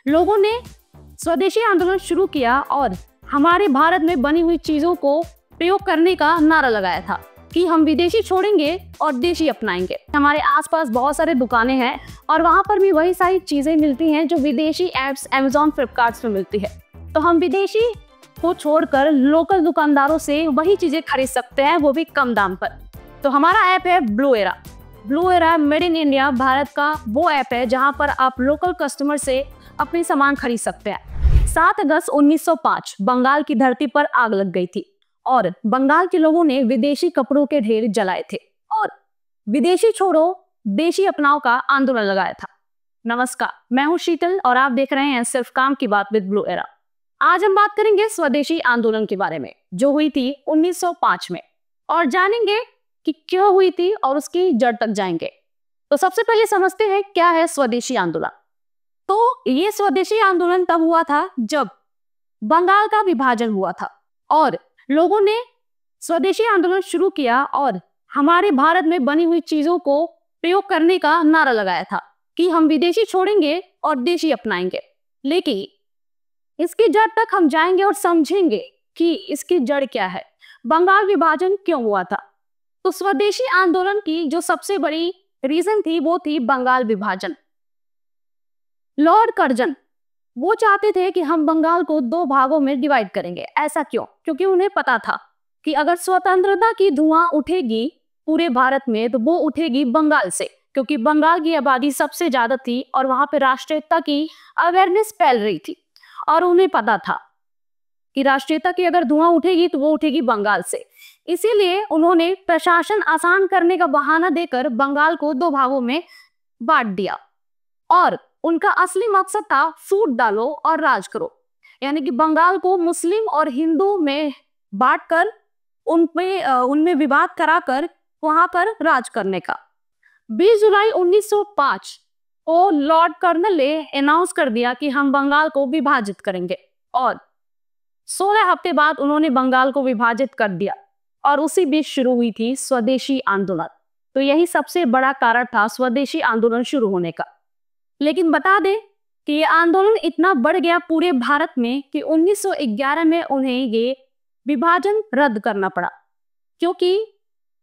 लोगों ने स्वदेशी आंदोलन शुरू किया और हमारे भारत में बनी हुई चीजों को प्रयोग करने का नारा लगाया था कि हम विदेशी छोड़ेंगे और देशी अपनाएंगे। हमारे आसपास बहुत सारे दुकानें हैं और वहां पर भी वही सारी चीजें मिलती हैं जो विदेशी ऐप्स अमेज़न, फ्लिपकार्ट में मिलती है। तो हम विदेशी को छोड़कर लोकल दुकानदारों से वही चीजें खरीद सकते हैं, वो भी कम दाम पर। तो हमारा ऐप है blue era. Blue era made in India Bharat का वो ऐप है जहां पर आप लोकल कस्टमर से अपने सामान खरीद सकते हैं। 7 अगस्त 1905 बंगाल की धरती पर आग लग गई थी और बंगाल के लोगों ने विदेशी कपड़ों के ढेर जलाए थे और विदेशी छोड़ो देशी अपनाओ का आंदोलन लगाया था। नमस्कार, मैं हूं शीतल और आप देख रहे हैं सिर्फ काम की बात विद ब्लू एरा। आज हम बात करेंगे स्वदेशी आंदोलन के बारे में जो हुई थी 1905 में और जानेंगे कि क्यों हुई थी और उसकी जड़ तक जाएंगे। तो सबसे पहले समझते हैं क्या है स्वदेशी आंदोलन। तो ये स्वदेशी आंदोलन तब हुआ था जब बंगाल का विभाजन हुआ था और लोगों ने स्वदेशी आंदोलन शुरू किया और हमारे भारत में बनी हुई चीजों को प्रयोग करने का नारा लगाया था कि हम विदेशी छोड़ेंगे और देशी अपनाएंगे। लेकिन इसकी जड़ तक हम जाएंगे और समझेंगे कि इसकी जड़ क्या है, बंगाल विभाजन क्यों हुआ था। तो स्वदेशी आंदोलन की जो सबसे बड़ी रीजन थी वो थी बंगाल विभाजन। लॉर्ड कर्जन वो चाहते थे कि हम बंगाल को 2 भागों में डिवाइड करेंगे। ऐसा क्यों? क्योंकि उन्हें पता था कि अगर स्वतंत्रता की धुआं उठेगी पूरे भारत में तो वो उठेगी बंगाल से, क्योंकि बंगाल की आबादी सबसे ज्यादा थी और वहां पे राष्ट्रीयता की अवेयरनेस फैल रही थी और उन्हें पता था कि राष्ट्रीयता की अगर धुआं उठेगी तो वो उठेगी बंगाल से। इसीलिए उन्होंने प्रशासन आसान करने का बहाना देकर बंगाल को 2 भागों में बांट दिया और उनका असली मकसद था फूट डालो और राज करो, यानी कि बंगाल को मुस्लिम और हिंदू में बांटकर उनमें विवाद कराकर वहां पर राज करने का। 20 जुलाई 1905 को लॉर्ड कर्नल ने अनाउंस कर दिया कि हम बंगाल को विभाजित करेंगे और 16 हफ्ते बाद उन्होंने बंगाल को विभाजित कर दिया और उसी बीच शुरू हुई थी स्वदेशी आंदोलन। तो यही सबसे बड़ा कारण था स्वदेशी आंदोलन शुरू होने का। लेकिन बता दें कि ये आंदोलन इतना बढ़ गया पूरे भारत में कि 1911 में उन्हें ये विभाजन रद्द करना पड़ा, क्योंकि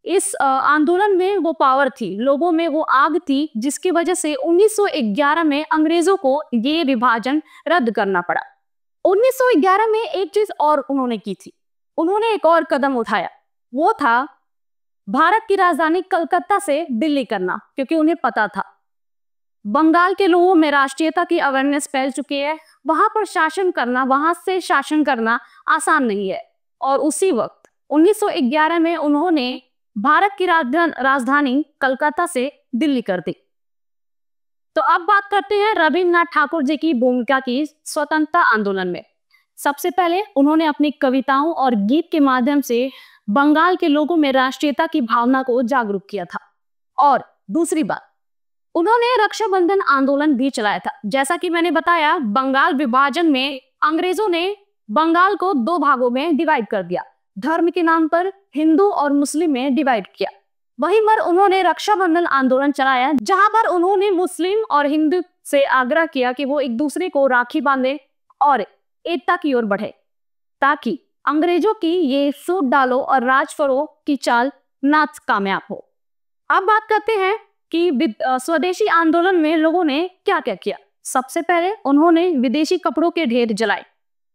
इस आंदोलन में वो पावर थी, लोगों में वो आग थी, जिसकी वजह से 1911 में अंग्रेजों को ये विभाजन रद्द करना पड़ा। 1911 में एक चीज और उन्होंने की थी, उन्होंने एक और कदम उठाया, वो था भारत की राजधानी कलकत्ता से दिल्ली करना, क्योंकि उन्हें पता था बंगाल के लोगों में राष्ट्रीयता की अवेयरनेस फैल चुकी है, वहां पर शासन करना, वहां से शासन करना आसान नहीं है। और उसी वक्त 1911 में उन्होंने भारत की राजधानी कलकत्ता से दिल्ली कर दी। तो अब बात करते हैं रविन्द्रनाथ ठाकुर जी की भूमिका की स्वतंत्रता आंदोलन में। सबसे पहले उन्होंने अपनी कविताओं और गीत के माध्यम से बंगाल के लोगों में राष्ट्रीयता की भावना को जागरूक किया था। और दूसरी बात, उन्होंने रक्षाबंधन आंदोलन भी चलाया था। जैसा कि मैंने बताया, बंगाल विभाजन में अंग्रेजों ने बंगाल को 2 भागों में डिवाइड कर दिया, धर्म के नाम पर हिंदू और मुस्लिम में डिवाइड किया। वहीं पर उन्होंने रक्षाबंधन आंदोलन चलाया, जहां पर उन्होंने मुस्लिम और हिंदू से आग्रह किया कि वो एक दूसरे को राखी बांधे और एकता की ओर बढ़े, ताकि अंग्रेजों की ये फूट डालो और राज करो की चाल ना कामयाब हो। अब बात करते हैं कि स्वदेशी आंदोलन में लोगों ने क्या क्या किया। सबसे पहले उन्होंने विदेशी कपड़ों के ढेर जलाए।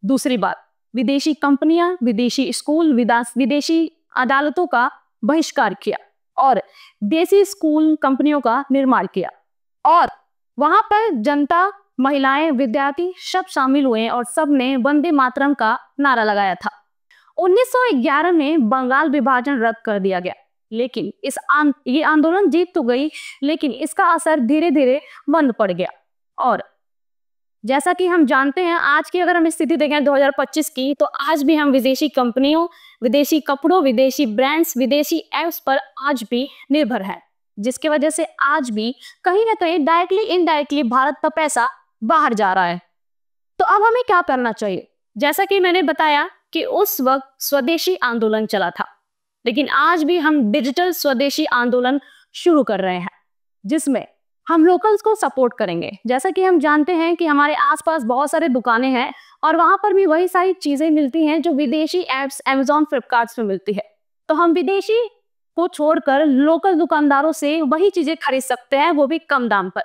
दूसरी बात, विदेशी कंपनियां, विदेशी स्कूल, विदेशी अदालतों का बहिष्कार किया और देसी स्कूल कंपनियों का निर्माण किया। और वहां पर जनता, महिलाएं, विद्यार्थी सब शामिल हुए और सबने वंदे मातरम का नारा लगाया था। 1911 में बंगाल विभाजन रद्द कर दिया गया, लेकिन ये आंदोलन जीत तो गई, लेकिन इसका असर धीरे धीरे बंद पड़ गया। और जैसा कि हम जानते हैं, आज की अगर हम स्थिति देखें 2025 की, तो आज भी हम विदेशी कंपनियों, विदेशी कपड़ों, विदेशी ब्रांड्स, विदेशी ऐप्स पर आज भी निर्भर हैं, जिसकी वजह से आज भी कहीं ना कहीं डायरेक्टली इनडायरेक्टली भारत का पैसा बाहर जा रहा है। तो अब हमें क्या करना चाहिए? जैसा कि मैंने बताया कि उस वक्त स्वदेशी आंदोलन चला था, लेकिन आज भी हम डिजिटल स्वदेशी आंदोलन शुरू कर रहे हैं, जिसमें हम लोकल्स को सपोर्ट करेंगे। जैसा कि हम जानते हैं कि हमारे आसपास बहुत सारे दुकानें हैं और वहां पर भी वही सारी चीजें मिलती हैं जो विदेशी ऐप्स अमेजॉन, फ्लिपकार्ट में मिलती है। तो हम विदेशी को छोड़कर लोकल दुकानदारों से वही चीजें खरीद सकते हैं, वो भी कम दाम पर।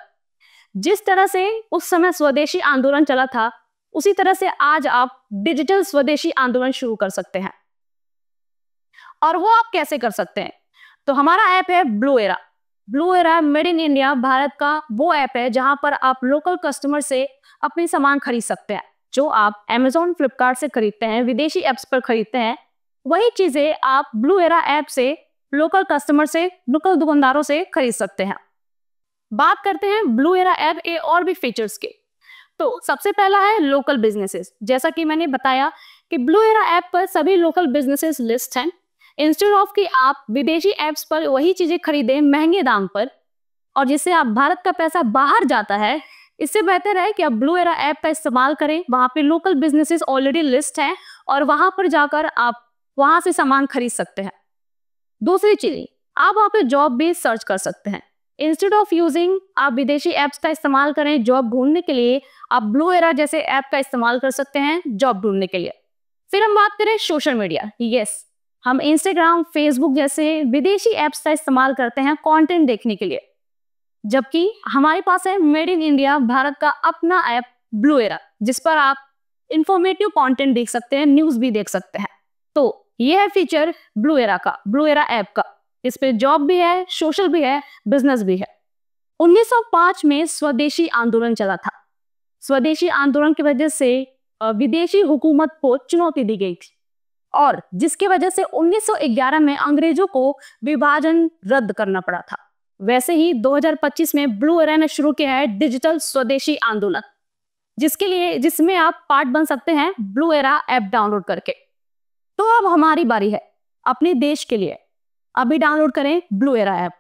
जिस तरह से उस समय स्वदेशी आंदोलन चला था, उसी तरह से आज आप डिजिटल स्वदेशी आंदोलन शुरू कर सकते हैं। और वो आप कैसे कर सकते हैं? तो हमारा ऐप है blue era. Blue era made in India Bharat का वो ऐप है जहां पर आप लोकल कस्टमर से अपने सामान खरीद सकते हैं। जो आप अमेजॉन, फ्लिपकार्ट से खरीदते हैं, विदेशी ऐप्स पर खरीदते हैं, वही चीजें आप ब्लू एरा ऐप से लोकल कस्टमर से, लोकल दुकानदारों से खरीद सकते हैं। बात करते हैं ब्लू एरा ऐप के और भी फीचर्स के। तो सबसे पहला है लोकल बिजनेसेस। जैसा कि मैंने बताया कि ब्लू एरा ऐप पर सभी लोकल बिजनेसेस लिस्ट हैं। इंस्टेड ऑफ कि आप विदेशी ऐप्स पर वही चीजें खरीदें महंगे दाम पर और जिससे आप भारत का पैसा बाहर जाता है, इससे बेहतर है कि आप ब्लू एरा ऐप का इस्तेमाल करें। वहां पे लोकल बिजनेसेस ऑलरेडी लिस्ट हैं और वहां पर जाकर आप वहां से सामान खरीद सकते हैं। दूसरी चीज, आप वहां पे जॉब भी सर्च कर सकते हैं। इंस्टेड ऑफ यूजिंग आप विदेशी ऐप्स का इस्तेमाल करें जॉब ढूंढने के लिए, आप ब्लू एरा जैसे ऐप का इस्तेमाल कर सकते हैं जॉब ढूंढने के लिए। फिर हम बात करें सोशल मीडिया। यस, हम इंस्टाग्राम, फेसबुक जैसे विदेशी ऐप्स का इस्तेमाल करते हैं कंटेंट देखने के लिए, जबकि हमारे पास है मेड इन इंडिया भारत का अपना ऐप ब्लू एरा, जिस पर आप इंफॉर्मेटिव कंटेंट देख सकते हैं, न्यूज भी देख सकते हैं। तो यह है फीचर ब्लू एरा का, ब्लू एरा ऐप का। इस पे जॉब भी है, सोशल भी है, बिजनेस भी है। 1905 में स्वदेशी आंदोलन चला था। स्वदेशी आंदोलन की वजह से विदेशी हुकूमत को चुनौती दी गई थी और जिसकी वजह से 1911 में अंग्रेजों को विभाजन रद्द करना पड़ा था। वैसे ही 2025 में ब्लू एरा ने शुरू किया है डिजिटल स्वदेशी आंदोलन, जिसमें आप पार्ट बन सकते हैं ब्लू एरा ऐप डाउनलोड करके। तो अब हमारी बारी है अपने देश के लिए। अभी डाउनलोड करें ब्लू एरा ऐप।